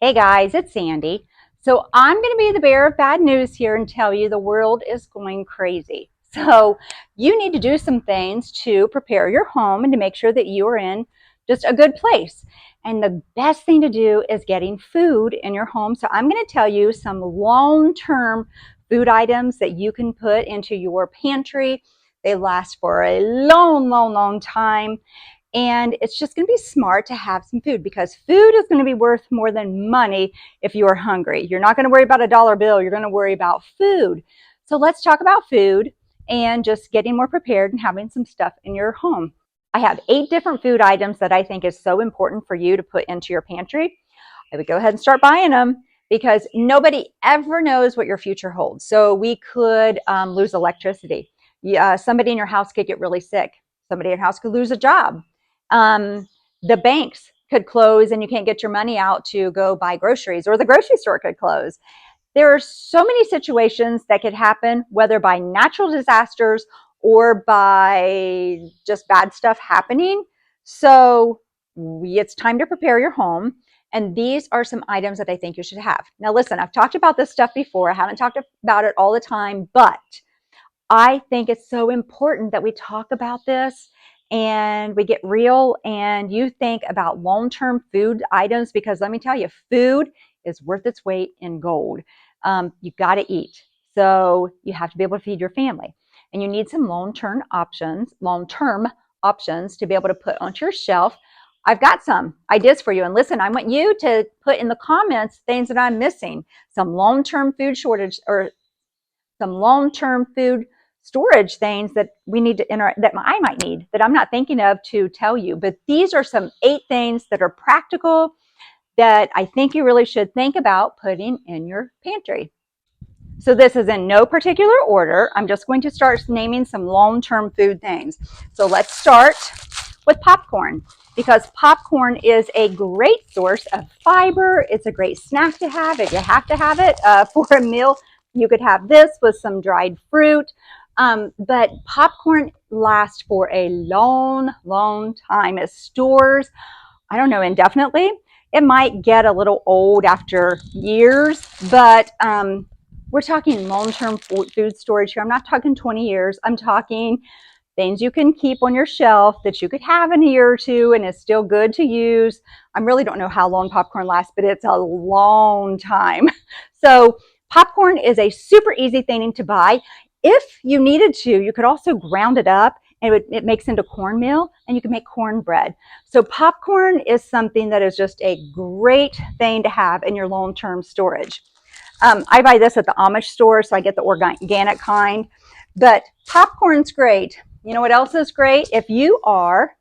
Hey guys, it's Sandy. So I'm going to be the bearer of bad news here and tell you the world is going crazy. So you need to do some things to prepare your home and to make sure that you are in just a good place. And the best thing to do is getting food in your home. So I'm going to tell you some long-term food items that you can put into your pantry. They last for a long time. And it's just going to be smart to have some food because food is going to be worth more than money if you are hungry. You're not going to worry about a dollar bill. You're going to worry about food. So let's talk about food and just getting more prepared and having some stuff in your home. I have 8 different food items that I think is so important for you to put into your pantry. I would go ahead and start buying them because nobody ever knows what your future holds. So we could lose electricity. Somebody in your house could get really sick. Somebody in your house could lose a job. The banks could close and you can't get your money out to go buy groceries, or the grocery store could close. There are so many situations that could happen, whether by natural disasters or by just bad stuff happening. So it's time to prepare your home. And these are some items that I think you should have. Now, listen, I've talked about this stuff before. I haven't talked about it all the time, but I think it's so important that we talk about this and we get real and you think about long-term food items, because let me tell you, food is worth its weight in gold. You got to eat. So you have to be able to feed your family, and you need some long-term options to be able to put onto your shelf. I've got some ideas for you. And listen, I want you to put in the comments things that I'm missing, some long-term food shortage or some long-term food storage things that we need to that I might need that I'm not thinking of to tell you. But these are some 8 things that are practical that I think you really should think about putting in your pantry. So this is in no particular order. I'm just going to start naming some long-term food things. So let's start with popcorn, because popcorn is a great source of fiber. It's a great snack to have if you have to have it for a meal. You could have this with some dried fruit. But popcorn lasts for a long time. It stores, I don't know, indefinitely. It might get a little old after years, but we're talking long-term food storage here. I'm not talking 20 years. I'm talking things you can keep on your shelf that you could have in a year or two and it's still good to use. I really don't know how long popcorn lasts, but it's a long time. So popcorn is a super easy thing to buy. If you needed to, you could also ground it up and it makes into cornmeal, and you can make cornbread. So popcorn is something that is just a great thing to have in your long-term storage. I buy this at the Amish store, so I get the organic kind. But popcorn's great. You know what else is great? If you are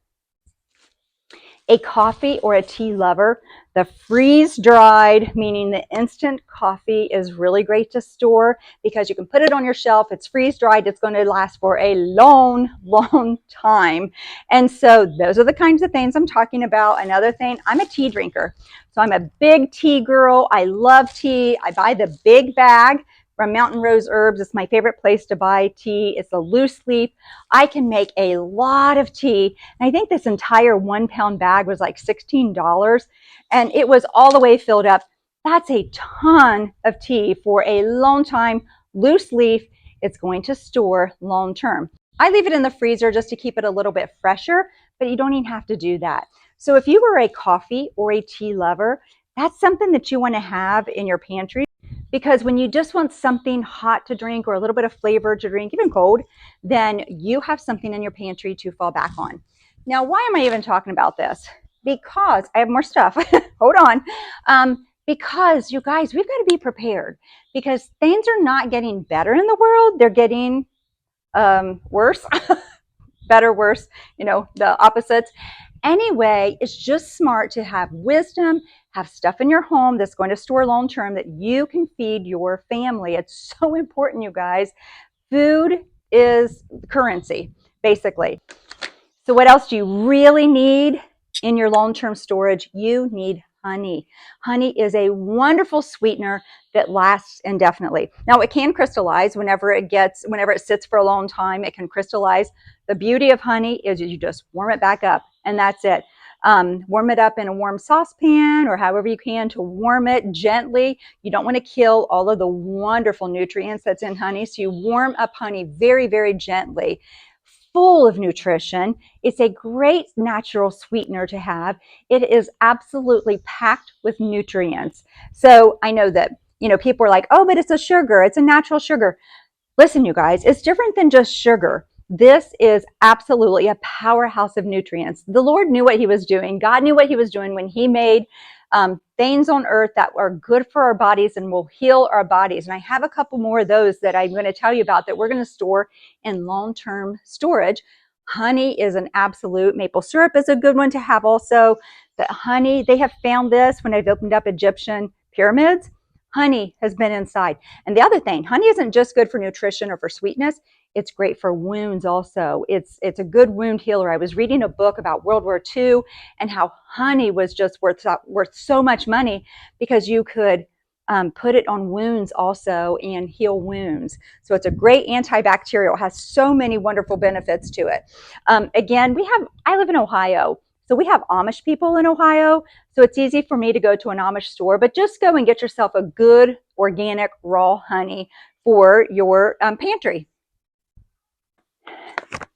a coffee or a tea lover, the freeze-dried, meaning the instant coffee, is really great to store because you can put it on your shelf. It's freeze-dried. It's going to last for a long time. And so those are the kinds of things I'm talking about. Another thing, I'm a tea drinker. So I'm a big tea girl. I love tea. I buy the big bag from Mountain Rose Herbs. It's my favorite place to buy tea. It's a loose leaf. I can make a lot of tea. And I think this entire 1-pound bag was like $16, and it was all the way filled up. That's a ton of tea for a long time. Loose leaf, it's going to store long term. I leave it in the freezer just to keep it a little bit fresher, but you don't even have to do that. So if you were a coffee or a tea lover, that's something that you want to have in your pantry. Because when you just want something hot to drink or a little bit of flavor to drink, even cold, then you have something in your pantry to fall back on. Now, why am I even talking about this? Because I have more stuff. Hold on. Because you guys, we've got to be prepared, because things are not getting better in the world. They're getting worse, better, worse, the opposites. Anyway, it's just smart to have wisdom, have stuff in your home that's going to store long term that you can feed your family. It's so important, you guys. Food is currency, basically. So what else do you really need in your long-term storage? You need honey. Honey is a wonderful sweetener that lasts indefinitely. Now, it can crystallize whenever it sits for a long time. It can crystallize. The beauty of honey is you just warm it back up, and that's it. Warm it up in a warm saucepan or however you can to warm it gently. You don't want to kill all of the wonderful nutrients that's in honey. So you warm up honey very, very gently. Full of nutrition. It's a great natural sweetener to have. It is absolutely packed with nutrients. So I know that, people are like, oh, but it's a sugar. It's a natural sugar. Listen, you guys, it's different than just sugar. This is absolutely a powerhouse of nutrients. The Lord knew what he was doing. God knew what he was doing when he made things on earth that are good for our bodies and will heal our bodies. And I have a couple more of those that I'm going to tell you about that we're going to store in long-term storage. Honey is an absolute. Maple syrup is a good one to have also. But honey, they have found this when they've opened up Egyptian pyramids. Honey has been inside. And the other thing, honey isn't just good for nutrition or for sweetness. It's great for wounds also. It's a good wound healer. I was reading a book about World War II and how honey was just worth so much money because you could put it on wounds also and heal wounds. So it's a great antibacterial. It has so many wonderful benefits to it. Again, I live in Ohio. So we have Amish people in Ohio, so it's easy for me to go to an Amish store, but just go and get yourself a good organic raw honey for your pantry.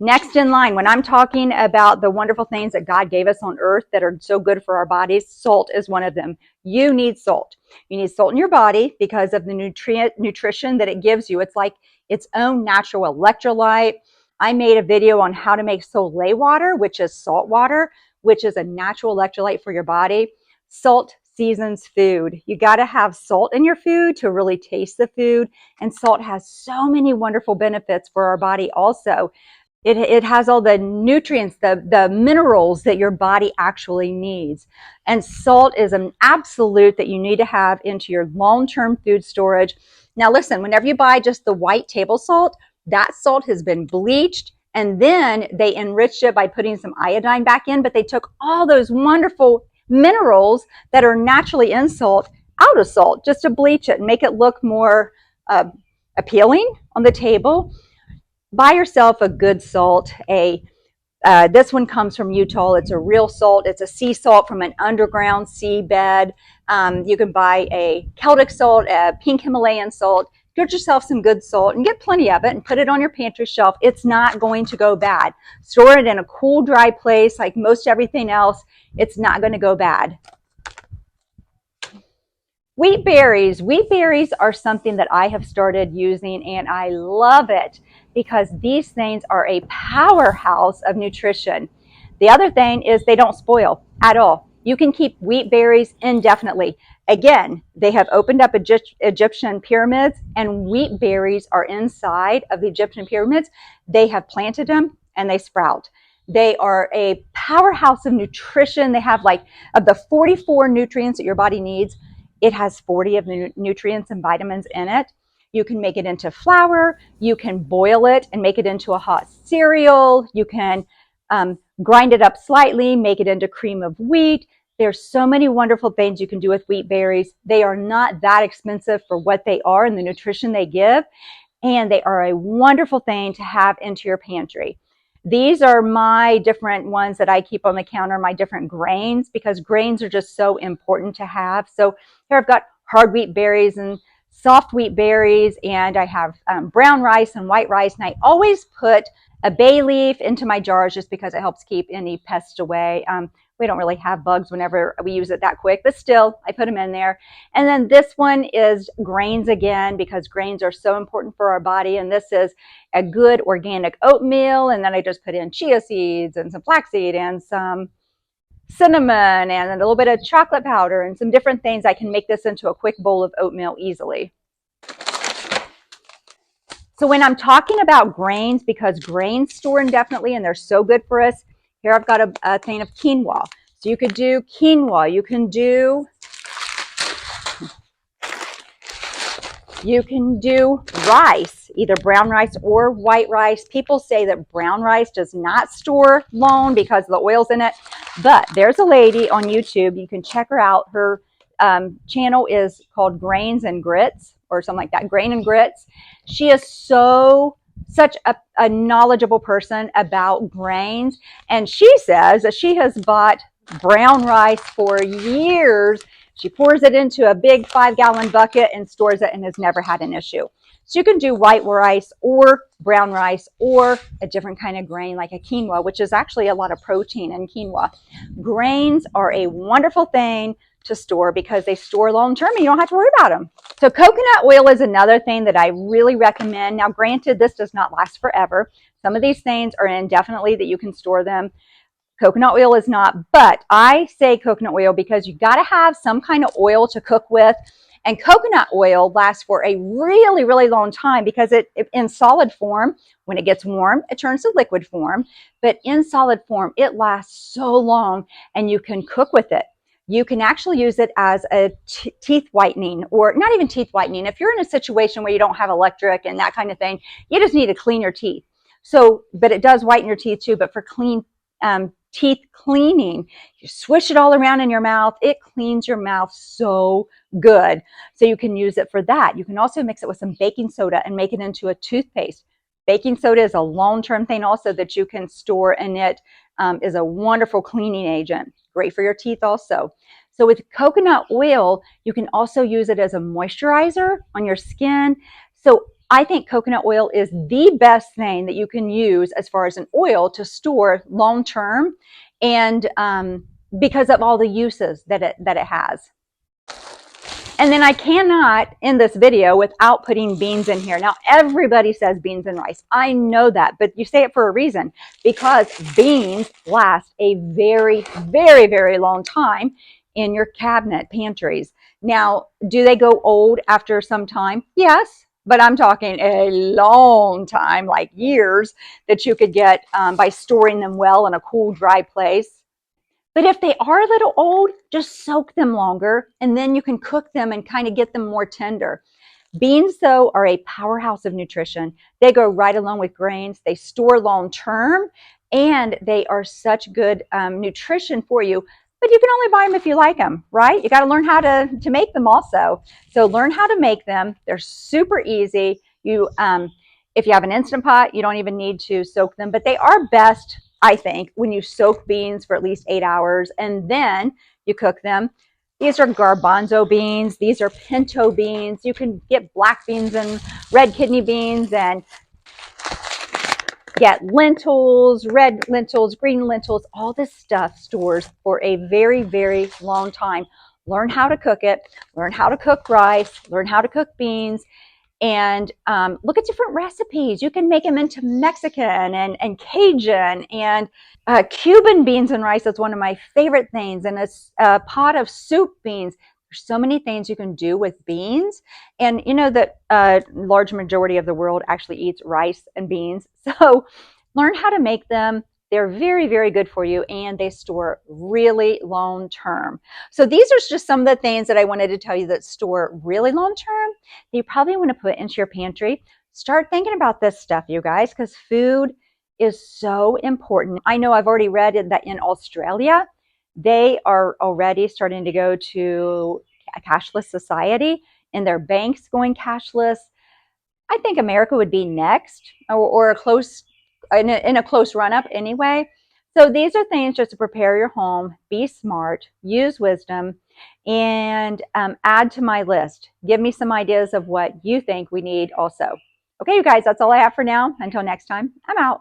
Next in line, when I'm talking about the wonderful things that God gave us on earth that are so good for our bodies, salt is one of them. You need salt. You need salt in your body because of the nutrition that it gives you. It's like its own natural electrolyte. I made a video on how to make Soleil water, which is salt water, which is a natural electrolyte for your body. Salt seasons food. You got to have salt in your food to really taste the food. And salt has so many wonderful benefits for our body also. It has all the nutrients, the minerals that your body actually needs. And salt is an absolute that you need to have into your long-term food storage. Now listen, whenever you buy just the white table salt, that salt has been bleached and then they enriched it by putting some iodine back in, but they took all those wonderful minerals that are naturally in salt out of salt just to bleach it and make it look more appealing on the table. Buy yourself a good salt. This one comes from Utah. It's a real salt. It's a sea salt from an underground seabed. You can buy a Celtic salt, a pink Himalayan salt. Get yourself some good salt and get plenty of it and put it on your pantry shelf. It's not going to go bad. Store it in a cool, dry place like most everything else. It's not going to go bad. Wheat berries. Wheat berries are something that I have started using and I love it because these things are a powerhouse of nutrition. The other thing is they don't spoil at all. You can keep wheat berries indefinitely. Again, they have opened up Egyptian pyramids and wheat berries are inside of the Egyptian pyramids. They have planted them and they sprout. They are a powerhouse of nutrition. They have of the 44 nutrients that your body needs, it has 40 of the nutrients and vitamins in it. You can make it into flour. You can boil it and make it into a hot cereal. You can grind it up slightly, make it into cream of wheat. There's so many wonderful things you can do with wheat berries. They are not that expensive for what they are and the nutrition they give. And they are a wonderful thing to have into your pantry. These are my different ones that I keep on the counter, my different grains, because grains are just so important to have. So here I've got hard wheat berries and soft wheat berries, and I have brown rice and white rice. And I always put a bay leaf into my jars just because it helps keep any pests away. We don't really have bugs whenever we use it that quick, but still, I put them in there. And then this one is grains again, because grains are so important for our body. And this is a good organic oatmeal. And then I just put in chia seeds and some flaxseed and some cinnamon and a little bit of chocolate powder and some different things. I can make this into a quick bowl of oatmeal easily. So when I'm talking about grains, because grains store indefinitely and they're so good for us, here I've got a thing of quinoa. So you could do quinoa. You can do rice, either brown rice or white rice. People say that brown rice does not store long because the oil's in it. But there's a lady on YouTube. You can check her out. Her channel is called Grains and Grits or something like that. Grain and Grits. She is such a knowledgeable person about grains. And she says that she has bought brown rice for years. She pours it into a big 5-gallon bucket and stores it and has never had an issue. So you can do white rice or brown rice or a different kind of grain like a quinoa, which is actually a lot of protein in quinoa. Grains are a wonderful thing to store because they store long term and you don't have to worry about them. So coconut oil is another thing that I really recommend. Now, granted, this does not last forever. Some of these things are indefinitely that you can store them. Coconut oil is not, but I say coconut oil because you got to have some kind of oil to cook with. And coconut oil lasts for a really, really long time because it in solid form, when it gets warm, it turns to liquid form. But in solid form, it lasts so long and you can cook with it. You can actually use it as a teeth whitening, or not even teeth whitening. If you're in a situation where you don't have electric and that kind of thing, you just need to clean your teeth. So, but it does whiten your teeth too, but for clean teeth cleaning, you swish it all around in your mouth. It cleans your mouth so good. So you can use it for that. You can also mix it with some baking soda and make it into a toothpaste. Baking soda is a long-term thing also that you can store, and it is a wonderful cleaning agent. Great for your teeth also. So with coconut oil, you can also use it as a moisturizer on your skin. So I think coconut oil is the best thing that you can use as far as an oil to store long term, and because of all the uses that it has. And then I cannot end this video without putting beans in here. Now, everybody says beans and rice. I know that, but you say it for a reason, because beans last a very, very, very long time in your cabinet pantries. Now, do they go old after some time? Yes, but I'm talking a long time, like years, that you could get by storing them well in a cool, dry place. But if they are a little old, just soak them longer and then you can cook them and kind of get them more tender. Beans, though, are a powerhouse of nutrition. They go right along with grains. They store long term, and they are such good nutrition for you. But you can only buy them if you like them, right? You got to learn how to make them also. So learn how to make them. They're super easy. If you have an Instant Pot, you don't even need to soak them, but they are best, I think, when you soak beans for at least 8 hours and then you cook them. These are garbanzo beans. These are pinto beans. You can get black beans and red kidney beans, and get lentils, red lentils, green lentils. All this stuff stores for a very, very long time. Learn how to cook it. Learn how to cook rice. Learn how to cook beans. And look at different recipes. You can make them into Mexican and Cajun and Cuban beans and rice. That's one of my favorite things. And a pot of soup beans. There's so many things you can do with beans. And you know that a large majority of the world actually eats rice and beans. So learn how to make them. They're very, very good for you, and they store really long term. So these are just some of the things that I wanted to tell you that store really long term that you probably want to put into your pantry. Start thinking about this stuff, you guys, because food is so important. I know I've already read that in Australia, they are already starting to go to a cashless society, and their banks going cashless. I think America would be next, or a close in a close run up anyway. So these are things just to prepare your home. Be smart, use wisdom, and add to my list. Give me some ideas of what you think we need also. Okay, you guys, that's all I have for now. Until next time, I'm out.